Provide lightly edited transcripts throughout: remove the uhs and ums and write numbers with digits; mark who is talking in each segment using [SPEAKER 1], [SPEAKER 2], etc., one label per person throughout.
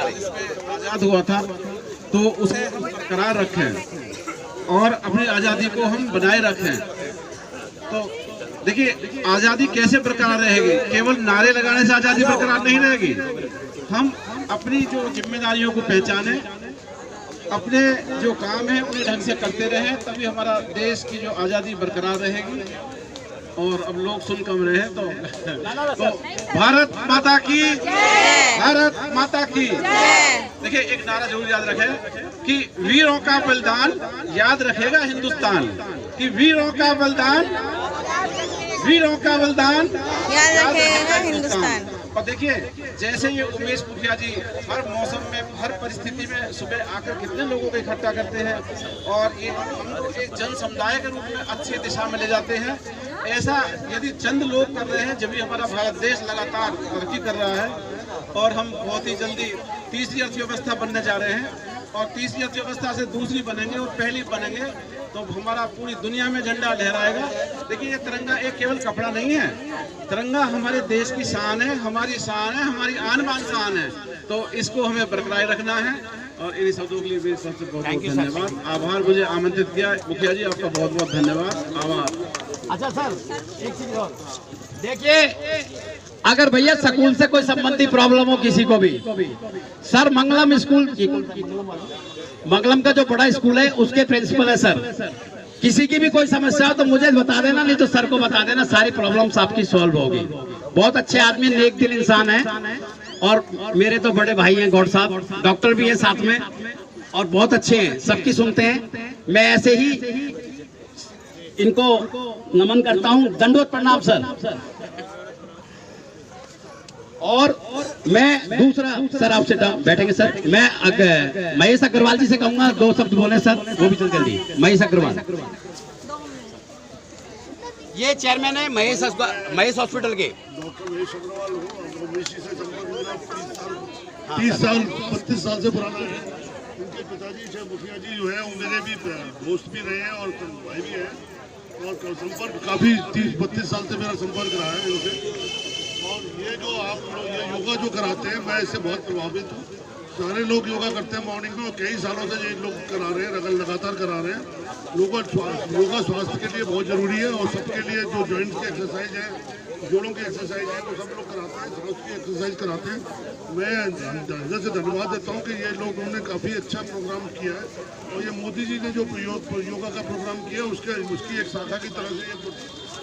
[SPEAKER 1] आज़ाद हुआ था तो उसे हम बरकरार रखें और अपनी आज़ादी को हम बनाए रखें। तो देखिए आज़ादी कैसे बरकरार रहेगी? केवल नारे लगाने से आज़ादी बरकरार नहीं रहेगी। हम अपनी जो जिम्मेदारियों को पहचानें, अपने जो काम है उन्हें ढंग से करते रहें, तभी हमारा देश की जो आज़ादी बरकरार रहेगी। और अब लोग सुन कम रहे हैं तो भारत माता की, भारत माता की। देखिए एक नारा जरूर याद रखें कि वीरों का बलिदान याद रखेगा हिंदुस्तान, कि वीरों का बलिदान, वीरों का बलिदान याद रखेगा हिंदुस्तान। और देखिए जैसे ये उमेश मुखिया जी हर मौसम में, हर परिस्थिति में सुबह आकर कितने लोगों को इकट्ठा करते हैं और हमको एक जन समुदाय के रूप में अच्छी दिशा में ले जाते हैं। ऐसा यदि चंद लोग कर रहे हैं जब भी हमारा भारत देश लगातार तरक्की कर रहा है और हम बहुत ही जल्दी तीसरी अर्थव्यवस्था बनने जा रहे हैं और तीसरी अर्थव्यवस्था से दूसरी बनेंगे और पहली बनेंगे तो हमारा पूरी दुनिया में झंडा लहराएगा। देखिए ये तिरंगा एक केवल कपड़ा नहीं है, तिरंगा हमारे देश की शान है, हमारी शान है, हमारी आन बान शान है। तो इसको हमें बरकरार रखना है और इन शब्दों के लिए मेरी सबसे बहुत बहुत धन्यवाद, आभार। मुझे आमंत्रित किया मुखिया जी, आपका बहुत बहुत धन्यवाद, आभार।
[SPEAKER 2] अच्छा सर एक चीज और देखिए, अगर भैया स्कूल से कोई संबंधी प्रॉब्लम हो किसी को भी, सर मंगलम स्कूल, मंगलम का जो बड़ा स्कूल है उसके प्रिंसिपल है सर। किसी की भी कोई समस्या हो तो मुझे बता देना, नहीं तो सर को बता देना, सारी प्रॉब्लम्स आपकी सॉल्व होगी। बहुत अच्छे आदमी, नेक दिल इंसान है और मेरे तो बड़े भाई हैं गौड़ साहब, डॉक्टर भी है साथ में और बहुत अच्छे हैं, सबकी सुनते हैं। मैं ऐसे ही इनको नमन करता हूं, दंडवत प्रणाम सर। और मैं दूसरा सर आपसे बैठेंगे सर, मैं महेश अग्रवाल जी से कहूंगा 2 शब्द बोले सर, वो भी जल्दी। महेश अग्रवाल ये चेयरमैन है महेश हॉस्पिटल के।
[SPEAKER 3] डॉक्टर महेश अग्रवाल 30 साल 32 साल से पुराना है। उनके पिताजी से मुखिया जी जो है वो मेरे भी दोस्त भी रहे हैं और भाई भी हैं और संपर्क काफ़ी 30-32 साल से मेरा संपर्क रहा है इनसे। और ये जो आप लोग ये योगा जो कराते हैं, मैं इससे बहुत प्रभावित हूँ। सारे लोग योगा करते हैं मॉर्निंग में और कई सालों से ये लोग करा रहे हैं, लगातार करा रहे हैं। योगा स्वास्थ्य के लिए बहुत ज़रूरी है और सबके लिए जो जॉइंट की एक्सरसाइज है, जोड़ों की एक्सरसाइज है, वो सब लोग कराते हैं, सांस की एक्सरसाइज कराते हैं। मैं हृदय से धन्यवाद देता हूँ कि ये लोगों ने काफ़ी अच्छा प्रोग्राम किया है और ये मोदी जी ने जो योगा का प्रोग्राम किया उसकी एक शाखा की तरह से ये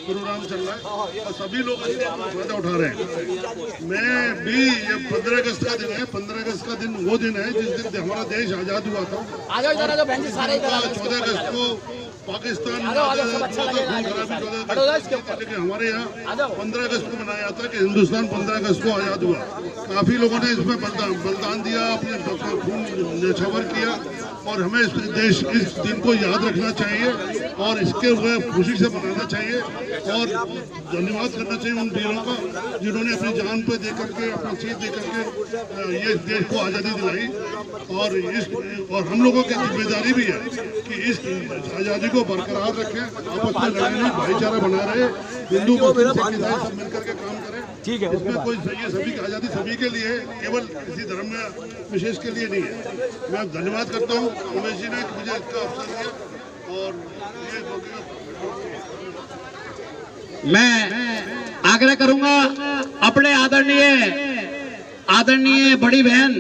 [SPEAKER 3] प्रोग्राम चल रहा है और सभी लोग फायदा उठा रहे हैं। मैं भी ये 15 अगस्त का दिन है, 15 अगस्त का दिन वो दिन है जिस दिन हमारा देश आज़ाद हुआ था। 14 अगस्त को पाकिस्तान लेकिन हमारे यहाँ 15 अगस्त को मनाया जाता है कि हिंदुस्तान 15 अगस्त को आज़ाद हुआ। काफ़ी लोगों ने इसमें बलिदान दिया, अपने खून न्यौछावर किया और हमें इस दिन को याद रखना चाहिए और इसके हुए खुशी से मनाना चाहिए और धन्यवाद करना चाहिए उन वीरों का जिन्होंने अपनी जान पे दे करके, अपनी चीज दे करके ये देश को आज़ादी दिलाई। और हम लोगों की जिम्मेदारी भी है कि इस आज़ादी को बरकरार रखें, आपस में लड़े नहीं, भाईचारा बना रहे, हिंदू मुस्लिम सिख ईसाई सब मिलकर के काम करें। ठीक है, इसमें कोई ये सभी की आज़ादी सभी के लिए, केवल किसी धर्म में विशेष के लिए नहीं है। मैं धन्यवाद करता हूँ उमेश जी ने मुझे इसका अवसर दिया और
[SPEAKER 2] मैं आग्रह करूंगा अपने आदरणीय बड़ी बहन,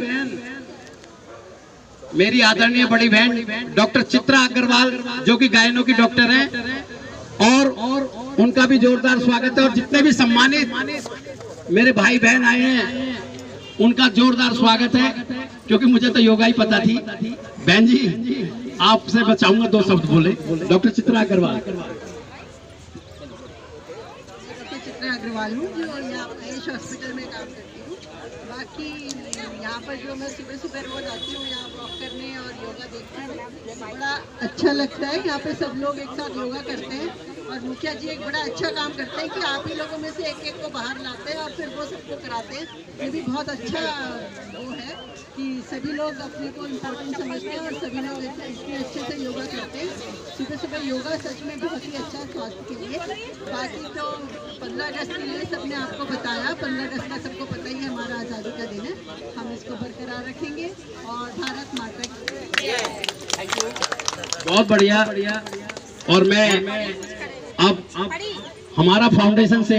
[SPEAKER 2] मेरी आदरणीय बड़ी बहन डॉक्टर चित्रा अग्रवाल जो कि गायनों की डॉक्टर हैं और उनका भी जोरदार स्वागत है और जितने भी सम्मानित मेरे भाई बहन आए हैं उनका जोरदार स्वागत है, क्योंकि मुझे तो योगा ही पता थी। बहन जी आपसे मैं चाहूंगा 2 शब्द बोले। डॉक्टर चित्रा अग्रवाल।
[SPEAKER 4] चित्रा अग्रवाल हूँ जो यहाँ आयुष हॉस्पिटल में काम करती हूँ। बाकी यहाँ पर जो मैं सुबह सुबह रोज आती हूँ यहाँ वॉक करने और योगा देखती हूँ, बड़ा अच्छा लगता है। यहाँ पे सब लोग एक साथ योगा करते हैं और मुखिया जी एक बड़ा अच्छा काम करते हैं कि आप ही लोगों में से एक को बाहर लाते हैं और फिर वो सबको कराते हैं। ये भी बहुत अच्छा वो है कि सभी लोग अपने को इम्पोर्टेंट समझते हैं और सभी लोग इतने अच्छे से योगा करते हैं। सुबह सुबह योगा सच में बहुत ही अच्छा स्वास्थ्य के लिए। बाकी तो 15 अगस्त के लिए सबने आपको बताया, 15 अगस्त का सबको पता ही है हमारा आज़ादी का दिन है। हम इसको बरकरार रखेंगे और भारत माता की
[SPEAKER 2] बहुत बढ़िया। और मैं अब हमारा फाउंडेशन से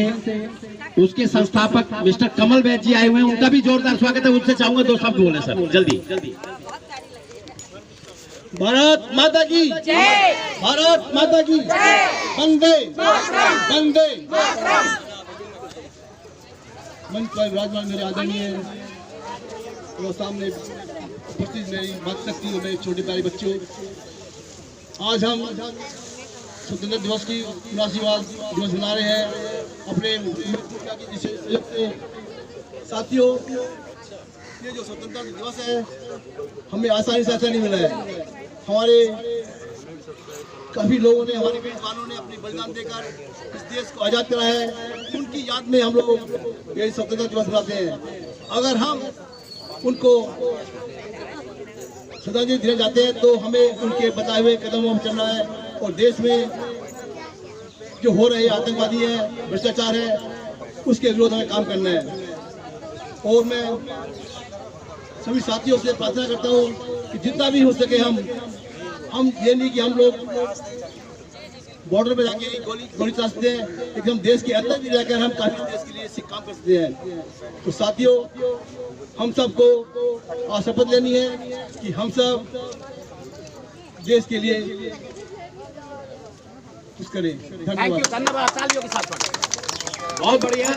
[SPEAKER 2] उसके संस्थापक मिस्टर कमल वैद्य जी आए हुए हैं, उनका भी जोरदार स्वागत है। उनसे चाहूंगा 2 शब्द बोले सर, जल्दी।
[SPEAKER 5] भारत माता की जय, भारत माता की जय, वंदे वंदे। मंच पर विराजमान मेरे आदरणीय और सामने उपस्थित मेरी मातृशक्ति और मेरे छोटे प्यारे बच्चों, आज हम स्वतंत्रता दिवस की 79वां दिवस मना रहे हैं। अपने साथियों, ये जो स्वतंत्रता दिवस है हमें आसानी से ऐसा नहीं मिला है। हमारे काफी लोगों ने, हमारे वीरवानों ने अपनी बलिदान देकर इस देश को आजाद कराया है। उनकी याद में हम लोग ये स्वतंत्रता दिवस मनाते हैं। अगर हम उनको श्रद्धांजलि देने जाते हैं तो हमें उनके बताए हुए कदमों पर चलना है और देश में जो हो रहे आतंकवादी है, भ्रष्टाचार है, उसके विरोध में काम करना है। और मैं सभी साथियों से प्रार्थना करता हूँ कि जितना भी हो सके हम ये नहीं कि हम लोग बॉर्डर पे जाके गोली चला सकते हैं, लेकिन हम देश के अंदर भी रहकर हम काफी देश के लिए काम कर सकते हैं। तो साथियों, हम सबको शपथ लेनी है कि हम सब देश के लिए कुछ करें। धन्यवाद।
[SPEAKER 2] धन्यवाद। तालियों के साथ बहुत बढ़िया।